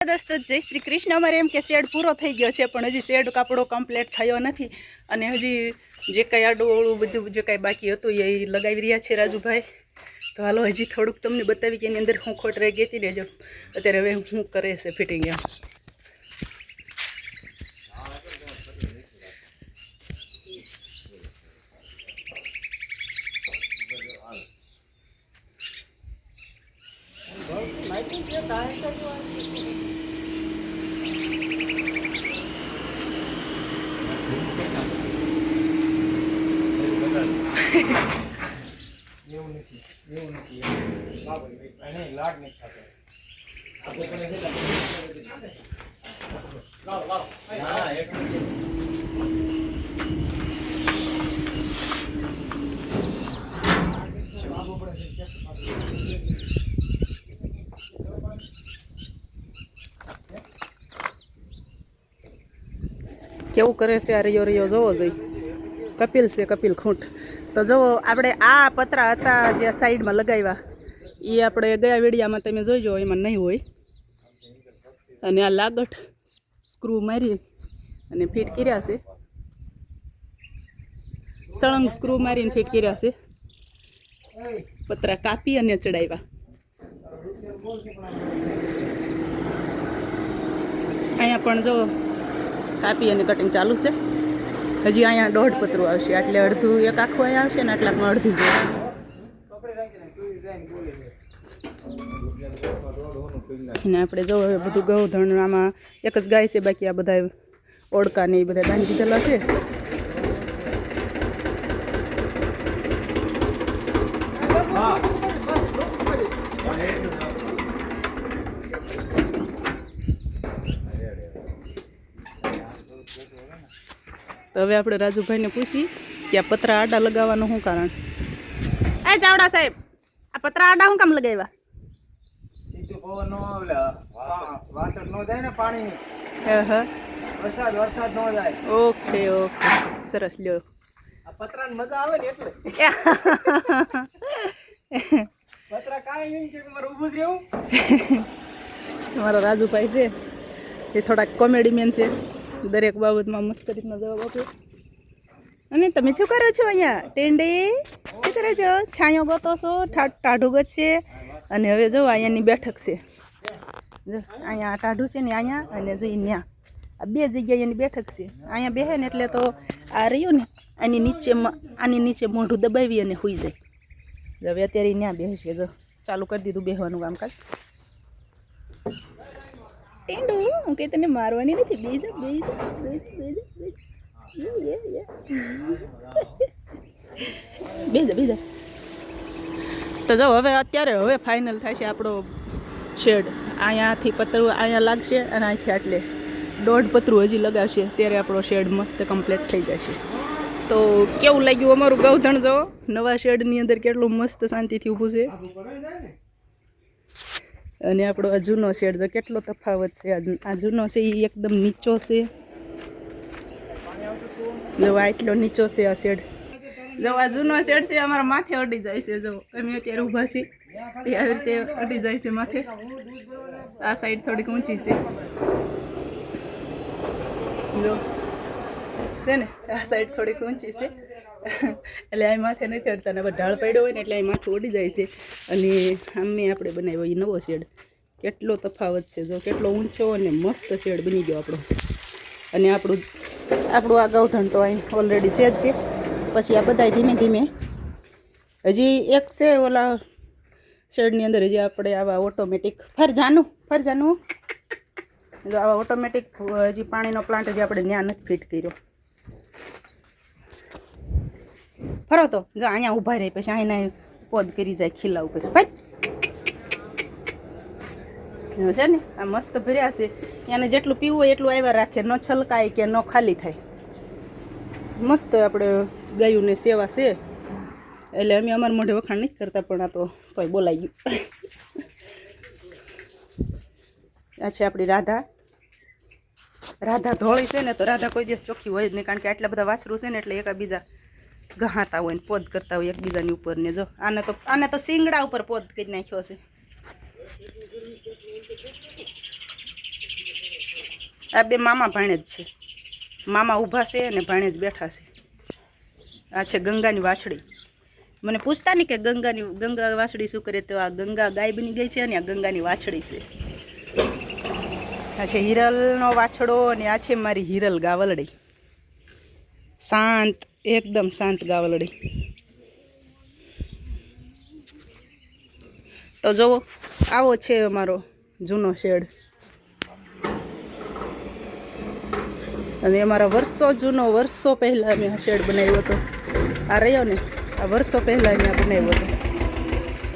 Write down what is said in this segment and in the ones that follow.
દોસ્તો જય શ્રી કૃષ્ણ। અમારે એમ કે શેડ પૂરો થઈ ગયો છે પણ હજી શેડ કાપડો કમ્પ્લીટ થયો નથી અને હજી જે કંઈ આડું બધું જે કંઈ બાકી હતું એ લગાવી રહ્યા છે રાજુભાઈ। તો હાલો હજી થોડુંક તમને બતાવી કે એની અંદર હું ખોટ રહી ગઈ હતી ને જો અત્યારે હવે હું કરે છે ફિટિંગ એમ। કેવું કરે છે આ રિયો રિયો જોવો જોઈએ। કપિલ છે કપિલ ખૂંટ। તો જો આપણે આ પતરા હતા જે સાઈડમાં લગાવ્યા એ આપણે ગયા વિડીયામાં તમે જોઈજો એમાં નહીં હોય અને આ લાગઠ સ્ક્રૂ મારી અને ફિટ કર્યા છે સળંગ સ્ક્રૂ મારીને ફિટ કર્યા છે પતરા કાપી અને ચડાવ્યા। અહીંયા પણ જો કાપી અને કટિંગ ચાલુ છે। હજી અહીંયા 1.5 પતરું આવશે એટલે અડધું એક આખું અહીંયા આવશે ને આટલામાં અડધું જોઈએ। અને આપણે જો હવે બધું ગૌધણ આમાં એક જ ગાય છે બાકી આ બધા ઓળકા ને એ બધા બાંધી દીધેલા છે। તો હવે આપણે રાજુભાઈને પૂછવી કે આ પતરા આડા લગાવવાનું શું કારણ। એ ચાવડા સાહેબ આ પતરા આડા શું કામ લગાવ્યા। ઓકે ઓકે સરસ લ્યો પતરાની મજા આવે ને એટલે પતરા કાંઈ નહીં કે મારે ઊભું જ રહેવું। તમારા રાજુભાઈ છે એ થોડાક કોમેડી મેન છે દરેક બાબતમાં મસ્ત રીતનો જવાબ આપ્યો। અને તમે શું કરો છો અહીંયા ટેન્ડે શું કરો છો છાંયો ગોતો છો ટાઢું ગોતશે અને હવે જો અહીંયાની બેઠક છે જો અહીંયા ટાઢું છે ને અહીંયા અને જો ત્યાં આ બે જગ્યાએ એની બેઠક છે। અહીંયા બેહે ને એટલે તો આ રહ્યું ને આની નીચે મોઢું દબાવી અને સૂઈ જાય। હવે અત્યારે ત્યાં બેસશે જો ચાલુ કરી દીધું બેહવાનું કામકાજ। ટેન્ડુ હું કંઈ તને મારવાની નથી બેજા તો જો હવે અત્યારે હવે ફાઇનલ થાય છે આપણો શેડ। અહીંયાથી પતરું અહીંયા લાગશે અને અહીંથી આટલે 1.5 પતરું હજી લગાવશે ત્યારે આપણો શેડ મસ્ત કમ્પ્લીટ થઈ જશે। તો કેવું લાગ્યું અમારું ગૌધણ જો નવા શેડની અંદર કેટલું મસ્ત શાંતિથી ઊભું છે અને આપણો આ જૂનો શેડ જો કેટલો તફાવત છે। આ જૂનો છે એ એકદમ નીચો છે જો આટલો નીચો છે આ શેડ। જો આ જૂનો શેડ છે અમારા માથે અડી જાય છે જો અમે અત્યારે ઊભા છીએ એ આવી રીતે અડી જાય છે માથે। આ સાઈડ થોડીક ઊંચી છે જો છે ને આ સાઈડ થોડીક ઊંચી છે એટલે અહીં માથે નથી અડતા ને ઢાળ પડ્યો હોય ને એટલે અહીં માથું ઉડી જાય છે। અને આમે આપણે બનાવ્યો એ નવો શેડ કેટલો તફાવત છે જો કેટલો ઊંચો અને મસ્ત શેડ બની ગયો આપણો। અને આપણું આ ગૌધણ તો અહીં ઓલરેડી છે જ તે પછી આ બધા ધીમે ધીમે હજી એક છે ઓલા શેડની અંદર હજી આપણે આવા ઓટોમેટિક ફરજાનું જો આવા ઓટોમેટિક હજી પાણીનો પ્લાન્ટ હજી આપણે ત્યાં નથી ફિટ કર્યો। ફરો તો જો અહીંયા ઊભા રહી પછી અહીંના પોદ કરી જાય ખીલા ઉપર ભાઈ છે ને આ મસ્ત ભર્યા છે। એને જેટલું પીવું હોય એટલું આવ્યા રાખે ન છલકાય કે ન ખાલી થાય। મસ્ત આપણે ગાયુંને સેવા છે એટલે અમે અમારા મોઢે વખાણ નથી કરતા પણ આ તો કોઈ બોલાઈ ગયું। આ છે આપણી રાધા ધોળી છે ને તો રાધા કોઈ દિવસ ચોખ્ખી હોય જ નહીં કારણ કે આટલા બધા વાસરું છે ને એટલે એકાબીજા ગહાતા હોય ને પોદ કરતા હોય એકબીજાની ઉપર ને જો આને તો શિંગડા ઉપર પોદ કરી નાખ્યો છે। આ બે મામા ભાણેજ છે. મામા ઊભા છે અને ભાણેજ બેઠા છે. આ છે ગંગાની વાછડી. મને પૂછતા નહીં કે ગંગા વાછડી શું કરે, તો આ ગંગા ગાય બની ગઈ છે અને આ ગંગાની વાછડી છે. આ છે હિરલનો વાછડો અને આ છે મારી હિરલ ગાવલડી. શાંત, એકદમ શાંત ગાવલડી. તો જુઓ, આવો છે અમારો જૂનો શેડ. અને અમારા વર્ષો પહેલાં અમે આ શેડ બનાવ્યો હતો. આ રહ્યો ને, આ વર્ષો પહેલાં અમે આ બનાવ્યો હતો.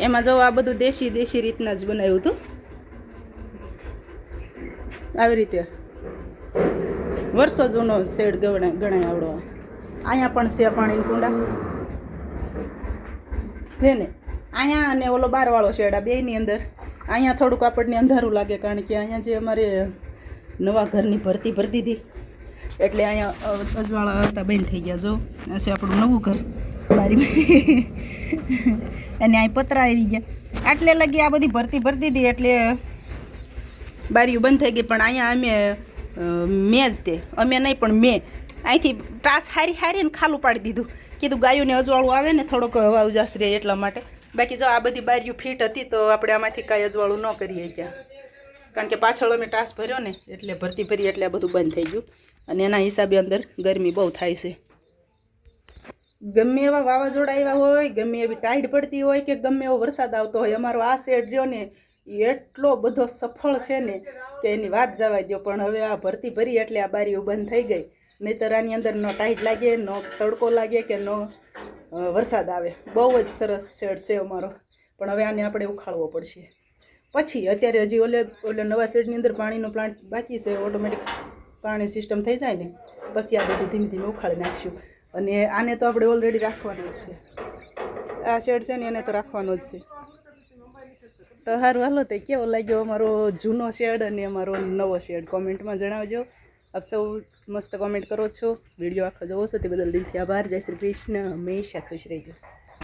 એમાં જો આ બધું દેશી રીતના જ બનાવ્યું હતું. આવી રીતે વર્ષો જૂનો શેડ ગણાય આવડો. અહીંયા પણ છે પાણીની કુંડા છે ને અહીંયા, અને ઓલો બારવાળો શેડ. આ બેયની અંદર અહીંયા થોડુંક આપણને અંધારું લાગે, કારણ કે અહીંયા જે અમારે નવા ઘરની ભરતી દીધી એટલે અહીંયા અજવાળા આવતા બંધ થઈ ગયા. જો આ છે આપણું નવું ઘર બારીમાં અને અહીં પતરા આવી ગયા. આટલે લગી આ બધી ભરતી દીધી એટલે બારીઓ બંધ થઈ ગઈ. પણ અહીંયા મેં જ તે અમે નહીં પણ મેં અહીંથી ત્રાસ હારી ને ખાલું પાડી દીધું. કીધું ગાયોને અજવાળું આવે ને થોડોક હવા ઉજાસ રહે એટલા માટે. બાકી જો આ બધી બારીઓ ફિટ હતી તો આપણે આમાંથી કાંઈ અજવાળું ન કરીએ ક્યાં, કારણ કે પાછળ અમે ટાસ ભર્યો ને એટલે ભરતી ભરી એટલે આ બધું બંધ થઈ ગયું. અને એના હિસાબે અંદર ગરમી બહુ થાય છે. ગમે એવા વાવાઝોડા આવ્યા હોય, ગમે એવી ટાઈડ પડતી હોય કે ગમે એવો વરસાદ આવતો હોય, અમારો આ શેડ રહ્યો ને એ એટલો બધો સફળ છે ને કે એની વાત જવા દો. પણ હવે આ ભરતી ભરી એટલે આ બારીઓ બંધ થઈ ગઈ. નહીંતર આની અંદર ન ટાઈટ લાગે, ન તડકો લાગે કે ન વરસાદ આવે. બહુ જ સરસ શેડ છે અમારો. પણ હવે આને આપણે ઉખાડવો પડશે. પછી અત્યારે હજી ઓલે નવા શેડની અંદર પાણીનો પ્લાન્ટ બાકી છે. ઓટોમેટિક પાણી સિસ્ટમ થઈ જાય ને પછી આ બધું ધીમે ધીમે ઉખાડી નાખીશું. અને આને તો આપણે ઓલરેડી રાખવાનો જ છે. આ શેડ છે ને એને તો રાખવાનો જ છે. તો સારું, હાલો તે કેવો લાગ્યો અમારો જૂનો શેડ અને અમારો નવો શેડ કોમેન્ટમાં જણાવજો. આપ સૌ મસ્ત કોમેન્ટ કરો છો, વિડીયો આખો જોવો છો તે બદલ દિલથી આભાર. જય શ્રી કૃષ્ણ. હંમેશા ખુશ રહેજો.